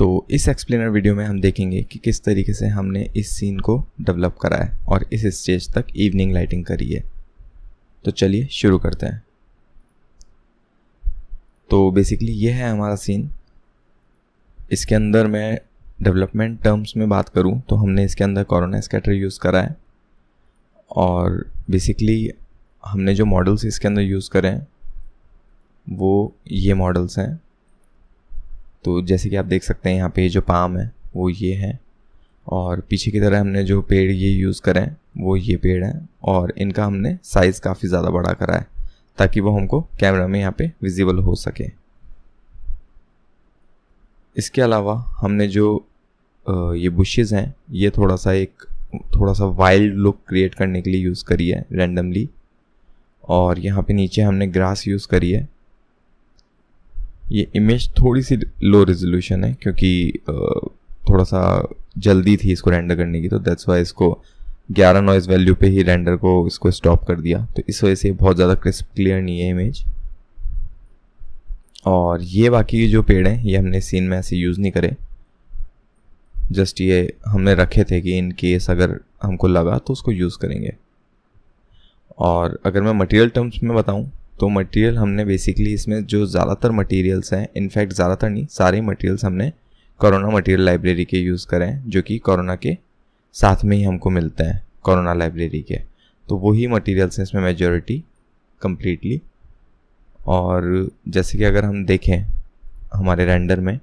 तो इस explainer video में हम देखेंगे कि किस तरीके से हमने इस सीन को डेवलप करा है और इस स्टेज तक इवनिंग लाइटिंग करी है। तो चलिए शुरू करते हैं। तो बेसिकली ये है हमारा सीन। इसके अंदर मैं डेवलपमेंट टर्म्स में बात करूं तो हमने इसके अंदर कोरोना स्कैटर यूज़ करा है और बेसिकली हमने जो मॉडल्स इसके अंदर यूज़ करे हैं वो ये मॉडल्स हैं। तो जैसे कि आप देख सकते हैं यहाँ पे जो पाम है वो ये है और पीछे की तरह हमने जो पेड़ ये यूज़ करें हैं वो ये पेड़ हैं और इनका हमने साइज़ काफ़ी ज़्यादा बड़ा करा है ताकि वो हमको कैमरा में यहाँ पे विजिबल हो सके। इसके अलावा हमने जो ये बुशेस हैं ये थोड़ा सा वाइल्ड लुक क्रिएट करने के लिए यूज़ करी है रैंडमली, और यहाँ पे नीचे हमने ग्रास यूज़ करी है। ये इमेज थोड़ी सी लो रेजोल्यूशन है क्योंकि थोड़ा सा जल्दी थी इसको रेंडर करने की, तो दैट्स वाई इसको 11 नॉइज़ वैल्यू पे ही रेंडर को इसको स्टॉप कर दिया। तो इस वजह से बहुत ज़्यादा क्रिस्प क्लियर नहीं है इमेज। और ये बाकी जो पेड़ हैं ये हमने सीन में ऐसे यूज़ नहीं करे, जस्ट ये हमने रखे थे कि इन केस अगर हमको लगा तो उसको यूज़ करेंगे। और अगर मैं मटेरियल टर्म्स में बताऊं तो मटेरियल हमने बेसिकली इसमें जो ज़्यादातर मटेरियल्स हैं, इनफैक्ट ज़्यादातर नहीं सारे मटेरियल्स हमने कोरोना मटेरियल लाइब्रेरी के यूज़ करें हैं, जो कि कोरोना के साथ में ही हमको मिलते हैं कोरोना लाइब्रेरी के। तो वही मटेरियल्स हैं इसमें मेजॉरिटी कम्प्लीटली। और जैसे कि अगर हम देखें हमारे रेंडर में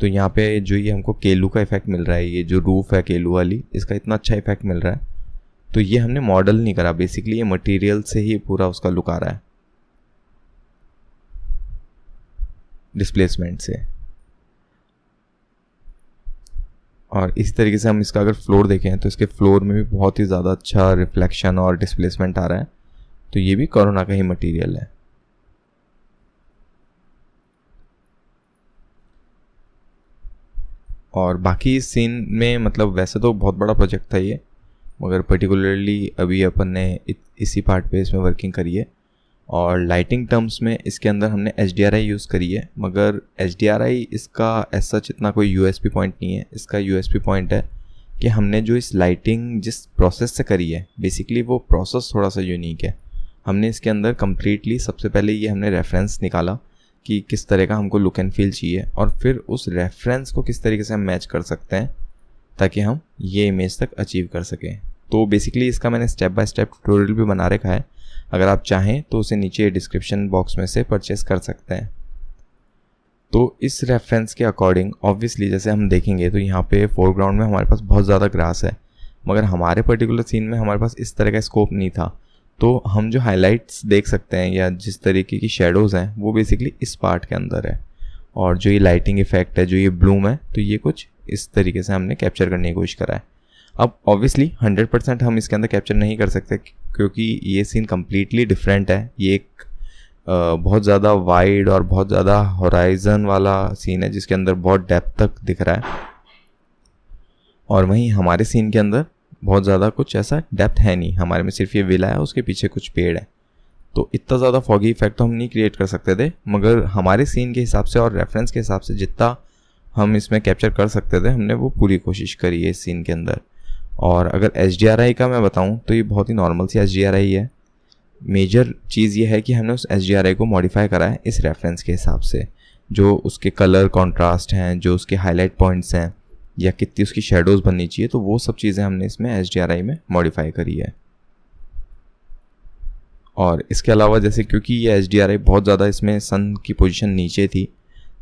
तो यहाँ पे जो ये हमको केलू का इफेक्ट मिल रहा है, ये जो रूफ है केलू वाली, इसका इतना अच्छा इफेक्ट मिल रहा है। तो ये हमने मॉडल नहीं करा, बेसिकली ये मटेरियल से ही पूरा उसका लुक आ रहा है डिस्प्लेसमेंट से। और इस तरीके से हम इसका अगर फ्लोर देखें तो इसके फ्लोर में भी बहुत ही ज़्यादा अच्छा रिफ्लेक्शन और डिस्प्लेसमेंट आ रहा है। तो ये भी कोरोना का ही मटेरियल है। और बाकी इस सीन में मतलब वैसे तो बहुत बड़ा प्रोजेक्ट था ये, मगर पर्टिकुलरली अभी अपन ने इसी पार्ट पे इसमें वर्किंग करी है। और लाइटिंग टर्म्स में इसके अंदर हमने HDRI यूज़ करी है, मगर HDRI इसका ऐसा इतना कोई USP पॉइंट नहीं है। इसका USP पॉइंट है कि हमने जो इस लाइटिंग जिस प्रोसेस से करी है बेसिकली वो प्रोसेस थोड़ा सा यूनिक है। हमने इसके अंदर कम्प्लीटली सबसे पहले ये हमने रेफरेंस निकाला कि किस तरह का हमको लुक एंड फील चाहिए और फिर उस रेफरेंस को किस तरीके से हम मैच कर सकते हैं ताकि हम ये इमेज तक अचीव कर सकें। तो बेसिकली इसका मैंने स्टेप बाय स्टेप ट्यूटोरियल भी बना रखा है, अगर आप चाहें तो उसे नीचे डिस्क्रिप्शन बॉक्स में से परचेस कर सकते हैं। तो इस रेफरेंस के अकॉर्डिंग ऑब्वियसली जैसे हम देखेंगे तो यहाँ पे फोरग्राउंड में हमारे पास बहुत ज़्यादा ग्रास है, मगर हमारे पर्टिकुलर सीन में हमारे पास इस तरह का स्कोप नहीं था। तो हम जो हाइलाइट्स देख सकते हैं या जिस तरीके की शेडोज़ हैं वो बेसिकली इस पार्ट के अंदर है। और जो ये लाइटिंग इफेक्ट है, जो ये ब्लूम है, तो ये कुछ इस तरीके से हमने कैप्चर करने की कोशिश करा है। अब ऑब्वियसली 100% हम इसके अंदर कैप्चर नहीं कर सकते क्योंकि ये सीन कम्प्लीटली डिफरेंट है। ये एक बहुत ज़्यादा वाइड और बहुत ज़्यादा होराइजन वाला सीन है जिसके अंदर बहुत डेप्थ तक दिख रहा है, और वहीं हमारे सीन के अंदर बहुत ज़्यादा कुछ ऐसा डेप्थ है नहीं। हमारे में सिर्फ ये विला है, उसके पीछे कुछ पेड़ है, तो इतना ज़्यादा फॉगी इफेक्ट तो हम नहीं क्रिएट कर सकते थे। मगर हमारे सीन के हिसाब से और रेफरेंस के हिसाब से जितना हम इसमें कैप्चर कर सकते थे हमने वो पूरी कोशिश करी है इस सीन के अंदर। और अगर HDRI का मैं बताऊं तो ये बहुत ही नॉर्मल सी HDRI है। मेजर चीज़ ये है कि हमने उस HDRI को मॉडिफाई करा है इस रेफरेंस के हिसाब से, जो उसके कलर कॉन्ट्रास्ट हैं, जो उसके हाईलाइट पॉइंट्स हैं या कितनी उसकी शेडोज़ बननी चाहिए, तो वो सब चीज़ें हमने इसमें HDRI में मॉडिफाई करी है। और इसके अलावा जैसे क्योंकि ये HDRI बहुत ज़्यादा इसमें सन की पोजीशन नीचे थी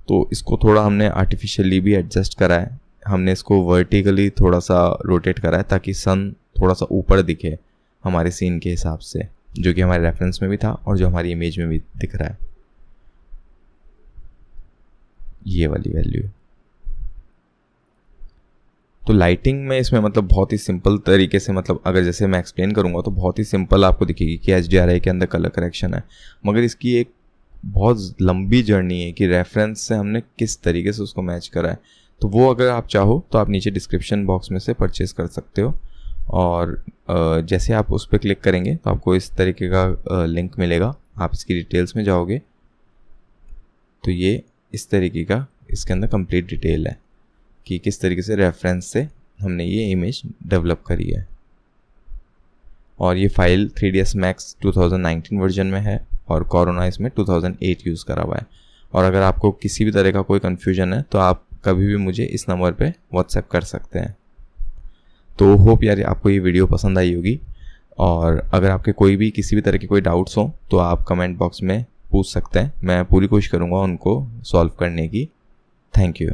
तो इसको थोड़ा हमने आर्टिफिशियली भी एडजस्ट करा है। हमने इसको वर्टिकली थोड़ा सा रोटेट करा है ताकि सन थोड़ा सा ऊपर दिखे हमारे सीन के हिसाब से, जो कि हमारे रेफरेंस में भी था और जो हमारी इमेज में भी दिख रहा है, ये वाली वैल्यू। तो लाइटिंग में इसमें मतलब बहुत ही सिंपल तरीके से, मतलब अगर जैसे मैं एक्सप्लेन करूँगा तो बहुत ही सिंपल आपको दिखेगी कि HDRI के अंदर कलर करेक्शन है, मगर इसकी एक बहुत लंबी जर्नी है कि रेफरेंस से हमने किस तरीके से उसको मैच करा है। तो वो अगर आप चाहो तो आप नीचे डिस्क्रिप्शन बॉक्स में से परचेस कर सकते हो, और जैसे आप उस पर क्लिक करेंगे तो आपको इस तरीके का लिंक मिलेगा। आप इसकी डिटेल्स में जाओगे तो ये इस तरीके का इसके अंदर कंप्लीट डिटेल है। कि किस तरीके से रेफरेंस से हमने ये इमेज डेवलप करी है। और ये फाइल 3ds Max 2019 वर्जन में है और कोरोना इसमें 2008 यूज़ करा हुआ है। और अगर आपको किसी भी तरह का कोई कन्फ्यूजन है तो आप कभी भी मुझे इस नंबर पे व्हाट्सएप कर सकते हैं। तो होप यार आपको ये वीडियो पसंद आई होगी, और अगर आपके कोई भी किसी भी तरह के कोई डाउट्स हो तो आप कमेंट बॉक्स में पूछ सकते हैं, मैं पूरी कोशिश करूँगा उनको सॉल्व करने की। Thank you.